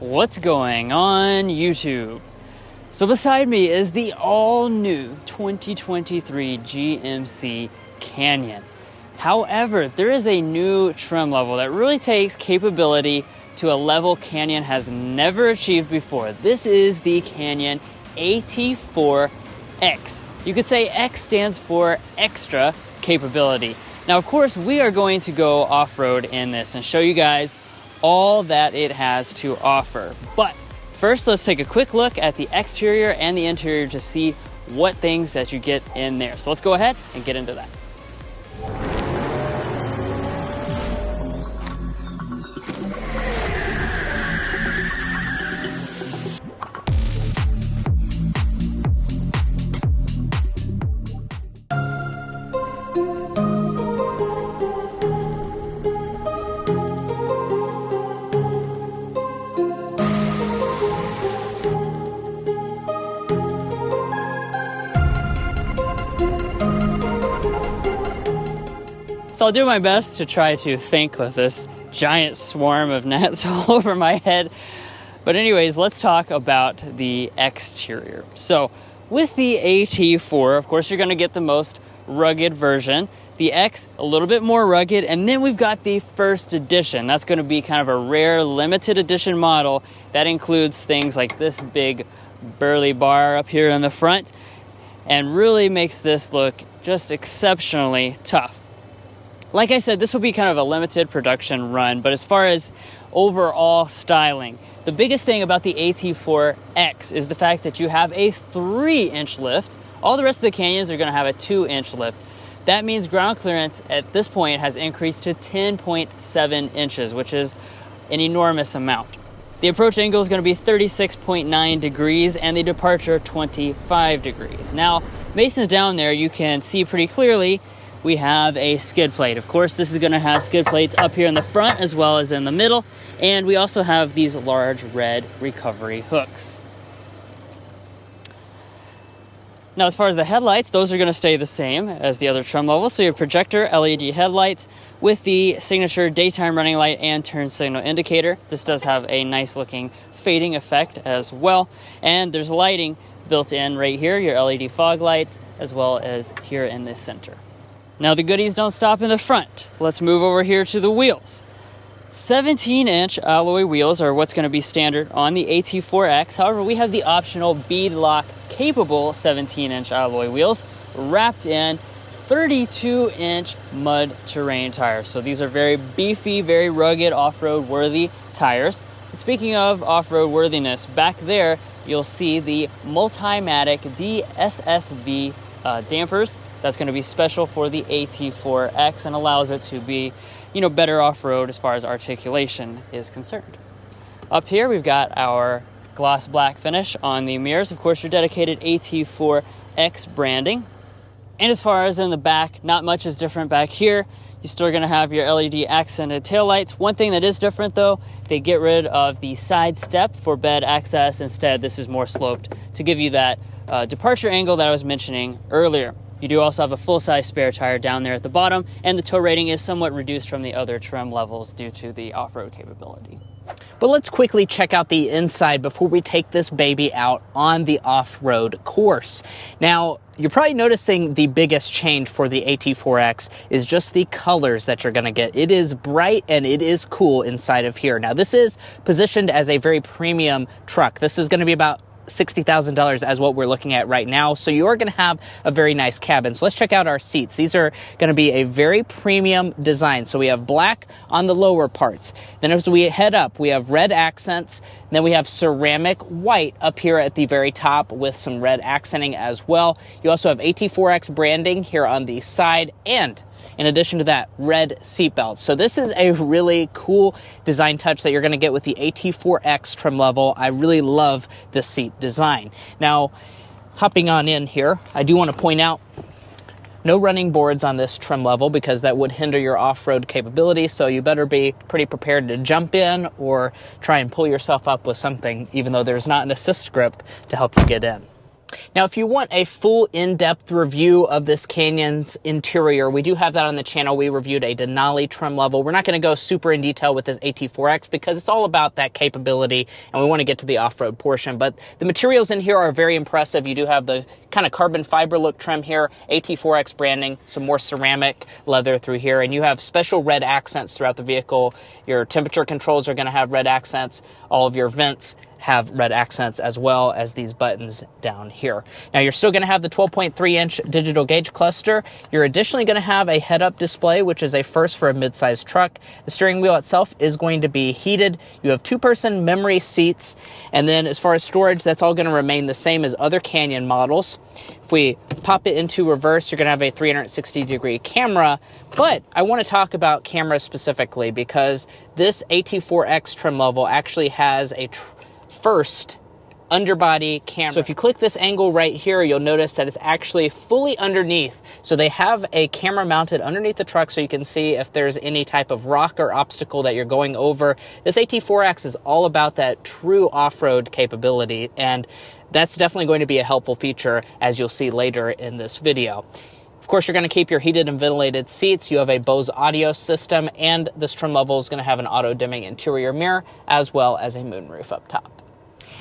What's going on YouTube? So beside me is the all-new 2023 GMC Canyon. However, there is a new trim level that really takes capability to a level Canyon has never achieved before. This is the Canyon AT4X. You could say X stands for extra capability. Now, of course, we are going to go off-road in this and show you guys all that it has to offer. But first, let's take a quick look at the exterior and the interior to see what things that you get in there. So let's go ahead and get into that. So I'll do my best to try to think with this giant swarm of gnats all over my head. But anyways, let's talk about the exterior. So with the AT4, of course, you're going to get the most rugged version. The X, a little bit more rugged. And then we've got the first edition. That's going to be kind of a rare limited edition model that includes things like this big burly bar up here in the front and really makes this look just exceptionally tough. Like I said, this will be kind of a limited production run, but as far as overall styling, the biggest thing about the AT4X is the fact that you have a 3-inch lift. All the rest of the Canyons are going to have a 2-inch lift. That means ground clearance at this point has increased to 10.7 inches, which is an enormous amount. The approach angle is going to be 36.9 degrees and the departure 25 degrees. Now, Mason's down there, you can see pretty clearly we have a skid plate. Of course, this is going to have skid plates up here in the front as well as in the middle. And we also have these large red recovery hooks. Now, as far as the headlights, those are going to stay the same as the other trim levels. So you have projector LED headlights with the signature daytime running light and turn signal indicator. This does have a nice looking fading effect as well. And there's lighting built in right here, your LED fog lights, as well as here in the center. Now, the goodies don't stop in the front. Let's move over here to the wheels. 17-inch alloy wheels are what's going to be standard on the AT4X. However, we have the optional beadlock capable 17-inch alloy wheels wrapped in 32-inch mud terrain tires. So these are very beefy, very rugged, off-road worthy tires. Speaking of off-road worthiness, back there you'll see the Multimatic DSSV dampers. That's going to be special for the AT4X and allows it to be, better off-road as far as articulation is concerned. Up here, we've got our gloss black finish on the mirrors. Of course, your dedicated AT4X branding. And as far as in the back, not much is different back here. You're still going to have your LED accented taillights. One thing that is different, though, they get rid of the side step for bed access. Instead, this is more sloped to give you that departure angle that I was mentioning earlier. You do also have a full-size spare tire down there at the bottom, and the tow rating is somewhat reduced from the other trim levels due to the off-road capability. But let's quickly check out the inside before we take this baby out on the off-road course. Now, you're probably noticing the biggest change for the AT4X is just the colors that you're going to get. It is bright and it is cool inside of here. Now, this is positioned as a very premium truck. This is going to be about $60,000 as what we're looking at right now. So you are going to have a very nice cabin. So let's check out our seats. These are going to be a very premium design. So we have black on the lower parts. Then as we head up, we have red accents. Then we have ceramic white up here at the very top with some red accenting as well. You also have AT4X branding here on the side, and in addition to that, red seatbelts. So this is a really cool design touch that you're going to get with the AT4X trim level. I really love the seat design. Now, hopping on in here, I do want to point out no running boards on this trim level because that would hinder your off-road capability. So you better be pretty prepared to jump in or try and pull yourself up with something, even though there's not an assist grip to help you get in. Now, if you want a full in-depth review of this Canyon's interior, we do have that on the channel. We reviewed a Denali trim level. We're not going to go super in detail with this AT4X because it's all about that capability, and we want to get to the off-road portion. But the materials in here are very impressive. You do have the kind of carbon fiber look trim here, AT4X branding, some more ceramic leather through here, and you have special red accents throughout the vehicle. Your temperature controls are going to have red accents. All of your vents have red accents, as well as these buttons down here. Now, you're still going to have the 12.3-inch digital gauge cluster. You're additionally going to have a head-up display, which is a first for a mid-sized truck. The steering wheel itself is going to be heated. You have two-person memory seats, and then as far as storage, that's all going to remain the same as other Canyon models. If we pop it into reverse, you're going to have a 360-degree camera, but I want to talk about cameras specifically because this AT4X trim level actually has a first underbody camera. So if you click this angle right here, you'll notice that it's actually fully underneath. So they have a camera mounted underneath the truck so you can see if there's any type of rock or obstacle that you're going over. This AT4X is all about that true off-road capability, and that's definitely going to be a helpful feature, as you'll see later in this video. Of course, you're going to keep your heated and ventilated seats. You have a Bose audio system, and this trim level is going to have an auto-dimming interior mirror, as well as a moonroof up top.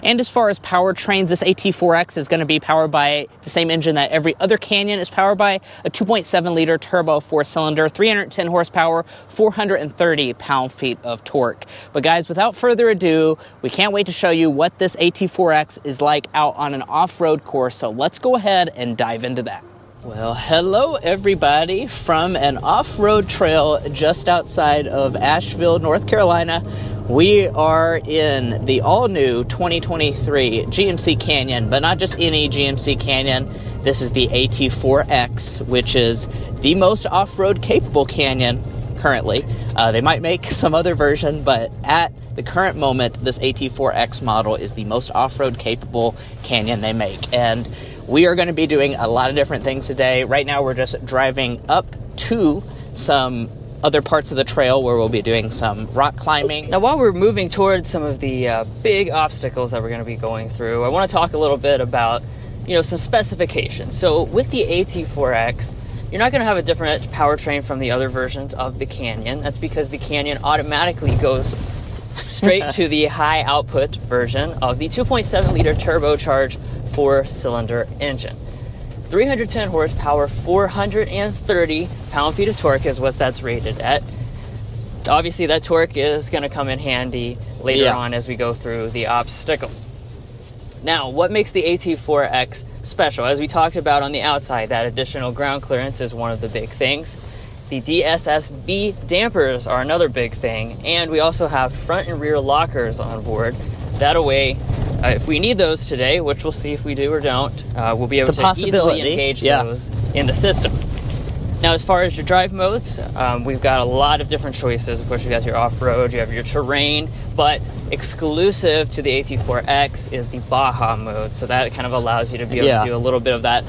And as far as powertrains, this AT4X is going to be powered by the same engine that every other Canyon is powered by, a 2.7-liter turbo four-cylinder, 310 horsepower, 430 pound-feet of torque. But guys, without further ado, we can't wait to show you what this AT4X is like out on an off-road course, so let's go ahead and dive into that. Well, hello everybody from an off-road trail just outside of Asheville, North Carolina. We are in the all-new 2023 GMC Canyon, but not just any GMC Canyon. This is the AT4X, which is the most off-road capable Canyon currently. They might make some other version, but at the current moment, this AT4X model is the most off-road capable Canyon they make. And we are going to be doing a lot of different things today. Right now, we're just driving up to some other parts of the trail where we'll be doing some rock climbing. Now, while we're moving towards some of the big obstacles that we're going to be going through, I want to talk a little bit about, some specifications. So with the AT4X, you're not going to have a different powertrain from the other versions of the Canyon. That's because the Canyon automatically goes straight to the high output version of the 2.7-liter turbocharged four-cylinder engine. 310 horsepower, 430 pound-feet of torque is what that's rated at. Obviously, that torque is going to come in handy later on as we go through the obstacles. Now, what makes the AT4X special? As we talked about on the outside, that additional ground clearance is one of the big things. The DSSV dampers are another big thing, and we also have front and rear lockers on board. That way, if we need those today, which we'll see if we do or don't, we'll be able to easily engage those in the system. Now, as far as your drive modes, we've got a lot of different choices. Of course, you got your off-road, you have your terrain, but exclusive to the AT4X is the Baja mode. So that kind of allows you to be able to do a little bit of that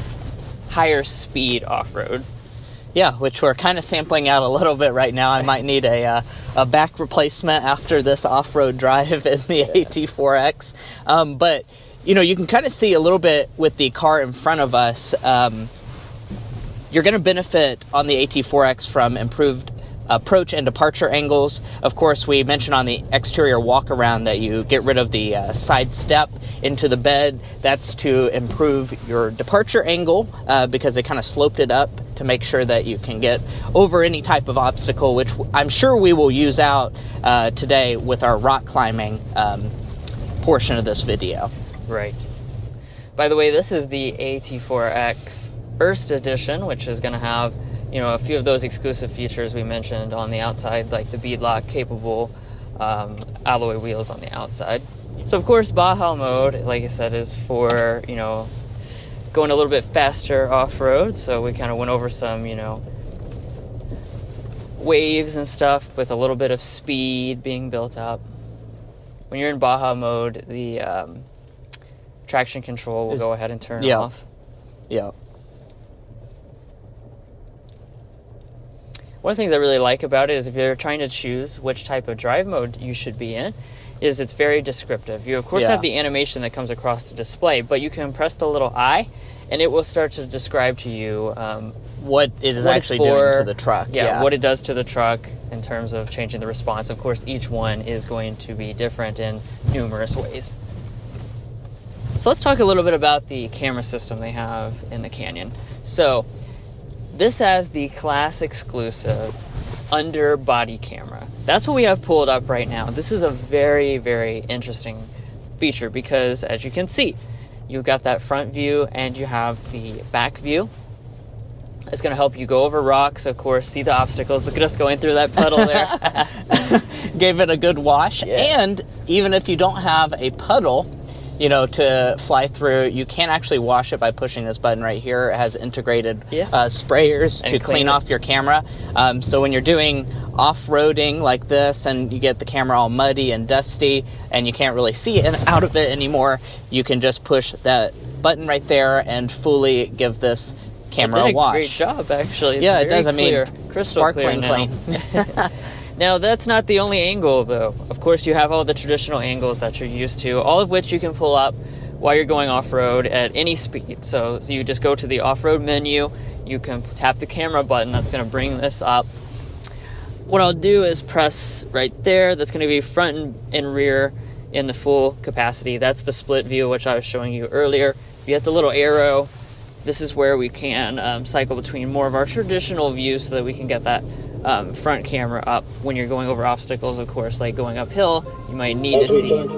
higher speed off-road. Yeah, which we're kind of sampling out a little bit right now. I might need a back replacement after this off-road drive in the AT4X. But, you can kind of see a little bit with the car in front of us. You're going to benefit on the AT4X from improved approach and departure angles. Of course, we mentioned on the exterior walk-around that you get rid of the side step into the bed. That's to improve your departure angle because they kind of sloped it up to make sure that you can get over any type of obstacle, which I'm sure we will use out today with our rock climbing portion of this video. Right. By the way, this is the AT4X First Edition, which is going to have a few of those exclusive features we mentioned on the outside, like the beadlock capable alloy wheels on the outside. So of course, Baja mode, like I said, is for going a little bit faster off-road. So we kind of went over some waves and stuff with a little bit of speed being built up. When you're in Baja mode, the traction control will go ahead and turn off. Yeah. One of the things I really like about it is if you're trying to choose which type of drive mode you should be in, is it's very descriptive. You, of course, Yeah. have the animation that comes across the display, but you can press the little eye, and it will start to describe to you what it is what actually it's for, doing to the truck. Yeah, what it does to the truck in terms of changing the response. Of course, each one is going to be different in numerous ways. So let's talk a little bit about the camera system they have in the Canyon. So this has the class exclusive underbody camera. That's what we have pulled up right now. This is a very, very interesting feature because, as you can see, you've got that front view and you have the back view. It's going to help you go over rocks, of course, see the obstacles. Look at us going through that puddle there. Gave it a good wash. Yeah. And even if you don't have a puddle, you know, to fly through, you can actually wash it by pushing this button right here. It has integrated sprayers to clean off your camera. So when you're doing off-roading like this and you get the camera all muddy and dusty and you can't really see it out of it anymore, you can just push that button right there and fully give this camera a wash. Great job, actually. It's yeah, it does. Clear, I mean, crystal sparkling clear clean. Now, that's not the only angle, though. Of course, you have all the traditional angles that you're used to, all of which you can pull up while you're going off-road at any speed. So you just go to the off-road menu, you can tap the camera button, that's going to bring this up. What I'll do is press right there, that's going to be front and rear in the full capacity. That's the split view, which I was showing you earlier. If you hit the little arrow, this is where we can cycle between more of our traditional views so that we can get that front camera up when you're going over obstacles, of course, like going uphill. You might need to see.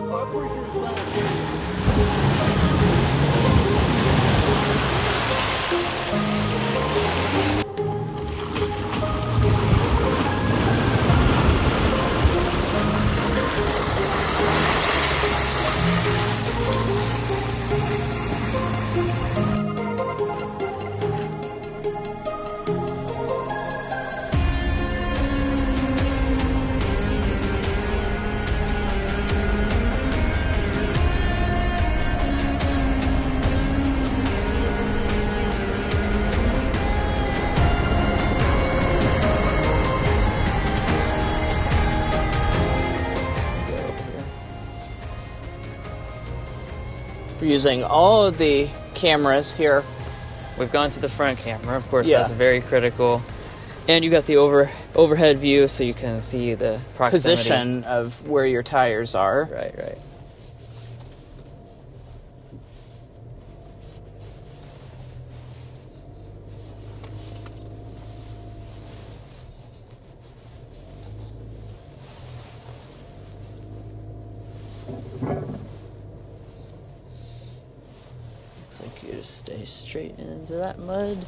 We're using all of the cameras here. We've gone to the front camera, of course, that's very critical. And you got the overhead view so you can see the proximity. Position of where your tires are. Right. Looks like you just stay straight into that mud.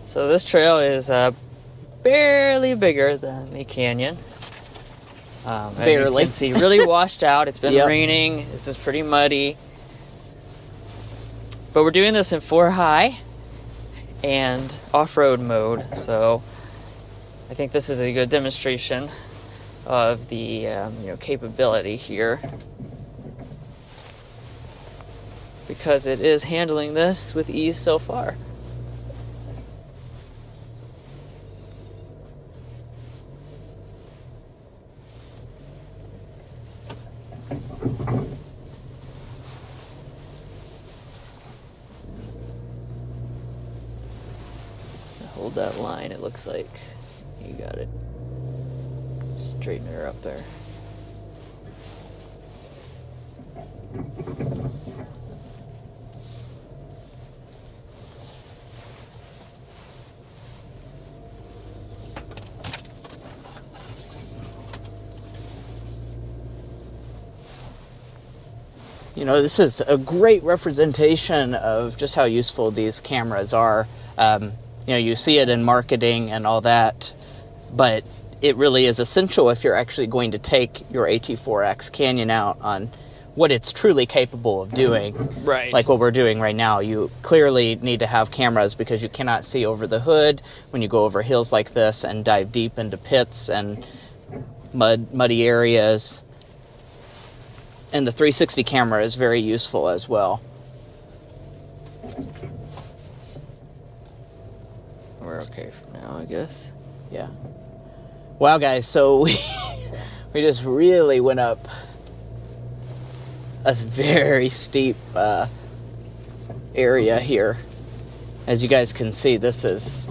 So this trail is barely bigger than the canyon. Barely. You can see, really washed out. It's been raining. This is pretty muddy. But we're doing this in 4 high and off-road mode. So I think this is a good demonstration of the capability here, because it is handling this with ease so far. Hold that line, it looks like you got it. Straighten her up there. You know, this is a great representation of just how useful these cameras are. You see it in marketing and all that, but it really is essential if you're actually going to take your AT4X Canyon out on what it's truly capable of doing. Right. Like what we're doing right now. You clearly need to have cameras because you cannot see over the hood when you go over hills like this and dive deep into pits and muddy areas. And the 360 camera is very useful as well. we're okay for now, I guess. Yeah. Wow, guys, so we just really went up a very steep area here. As you guys can see, this is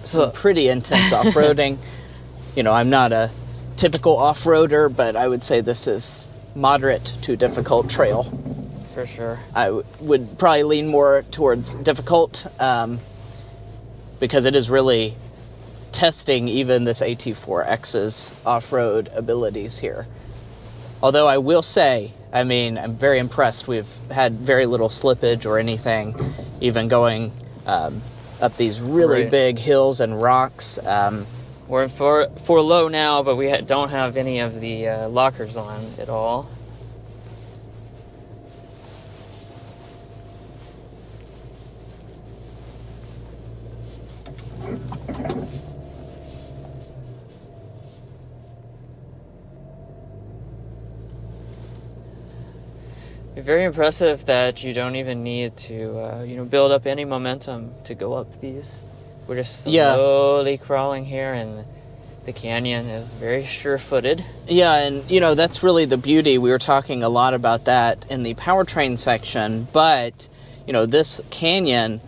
some pretty intense off-roading. You know, I'm not a typical off-roader, but I would say this is moderate to difficult trail. For sure. I would probably lean more towards difficult, because it is really testing even this AT4X's off-road abilities here. Although I will say, I mean, I'm very impressed. We've had very little slippage or anything, even going up these really big hills and rocks. We're for low now, but we don't have any of the lockers on at all. Very impressive that you don't even need to, build up any momentum to go up these. We're just slowly crawling here, and the canyon is very sure-footed. Yeah, and, that's really the beauty. We were talking a lot about that in the powertrain section, but, this canyon,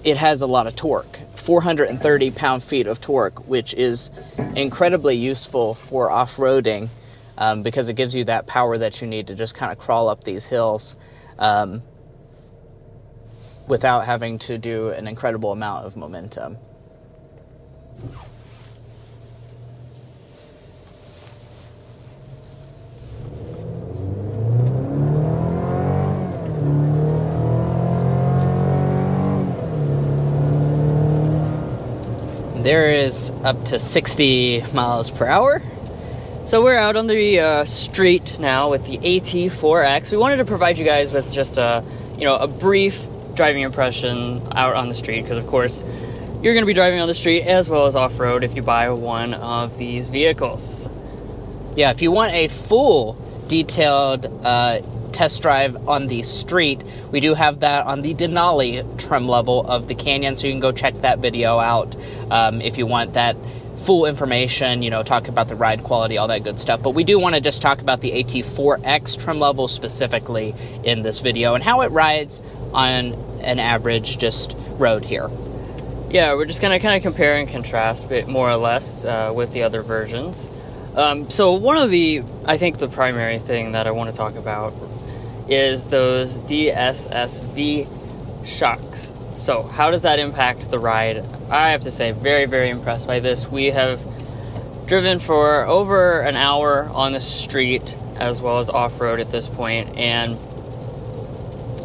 it has a lot of torque. 430 pound-feet of torque, which is incredibly useful for off-roading. Because it gives you that power that you need to just kind of crawl up these hills without having to do an incredible amount of momentum. There is up to 60 miles per hour. So we're out on the street now with the AT4X. We wanted to provide you guys with just a brief driving impression out on the street, because of course you're going to be driving on the street as well as off-road if you buy one of these vehicles. Yeah, if you want a full detailed test drive on the street, we do have that on the Denali trim level of the Canyon, so you can go check that video out if you want that full information, talk about the ride quality, all that good stuff. But we do want to just talk about the AT4X trim level specifically in this video and how it rides on an average just road here. Yeah, we're just going to kind of compare and contrast a bit more or less with the other versions. So one of I think the primary thing that I want to talk about is those DSSV shocks. So how does that impact the ride? I have to say, very, very impressed by this. We have driven for over an hour on the street as well as off-road at this point, and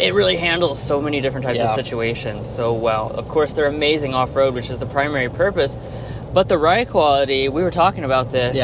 it really handles so many different types of situations so well. Of course, they're amazing off-road, which is the primary purpose, but the ride quality, we were talking about this,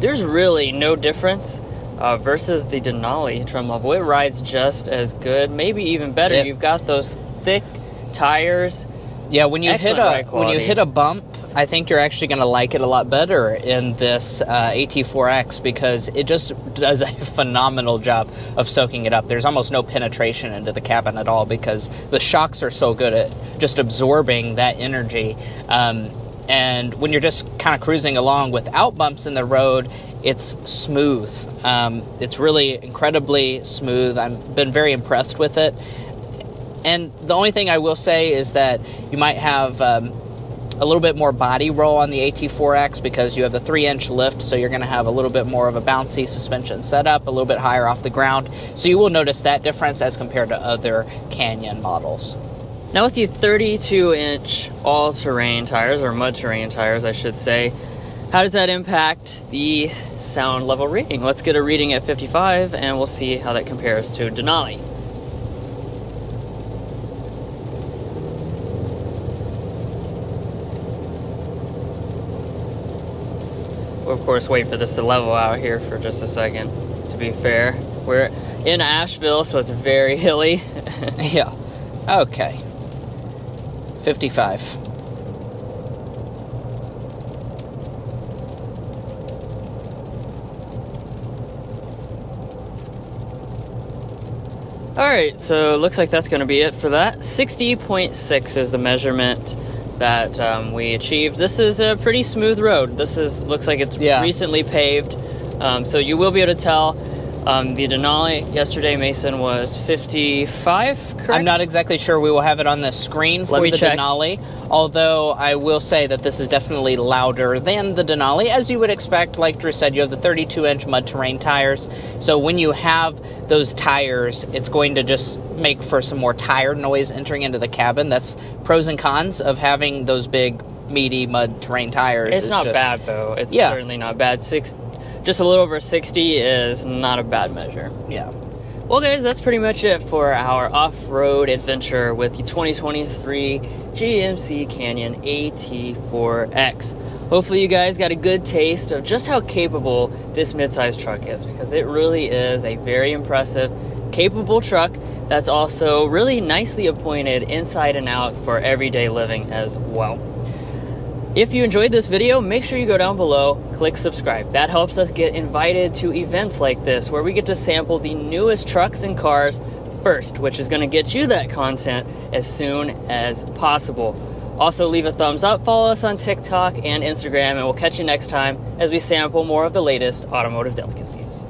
there's really no difference versus the Denali trim level. It rides just as good, maybe even better. You've got those thick tires. Yeah, when you hit a bump, I think you're actually going to like it a lot better in this AT4X, because it just does a phenomenal job of soaking it up. There's almost no penetration into the cabin at all because the shocks are so good at just absorbing that energy. And when you're just kind of cruising along without bumps in the road, it's smooth. It's really incredibly smooth. I've been very impressed with it. And the only thing I will say is that you might have a little bit more body roll on the AT4X because you have the 3-inch lift, so you're going to have a little bit more of a bouncy suspension setup, a little bit higher off the ground. So you will notice that difference as compared to other Canyon models. Now with the 32-inch all-terrain tires, or mud-terrain tires, I should say, how does that impact the sound level reading? Let's get a reading at 55, and we'll see how that compares to Denali. We'll, of course, wait for this to level out here for just a second, to be fair. We're in Asheville, so it's very hilly. Yeah. Okay. 55. Alright, so it looks like that's going to be it for that. 60.6 is the measurement that we achieved. This is a pretty smooth road. Looks like it's recently paved, so you will be able to tell. The Denali yesterday, Mason, was 55, correct? I'm not exactly sure. We will have it on the screen for the Denali, although I will say that this is definitely louder than the Denali. As you would expect, like Drew said, you have the 32-inch mud terrain tires, so when you have those tires, it's going to just make for some more tire noise entering into the cabin. That's pros and cons of having those big, meaty mud terrain tires. It's not bad, though. It's certainly not bad. Just a little over 60 is not a bad measure. Yeah. Well, guys, that's pretty much it for our off-road adventure with the 2023 GMC Canyon AT4X. Hopefully you guys got a good taste of just how capable this midsize truck is, because it really is a very impressive, capable truck that's also really nicely appointed inside and out for everyday living as well. If you enjoyed this video, make sure you go down below, click subscribe. That helps us get invited to events like this, where we get to sample the newest trucks and cars first, which is going to get you that content as soon as possible. Also, leave a thumbs up, follow us on TikTok and Instagram, and we'll catch you next time as we sample more of the latest automotive delicacies.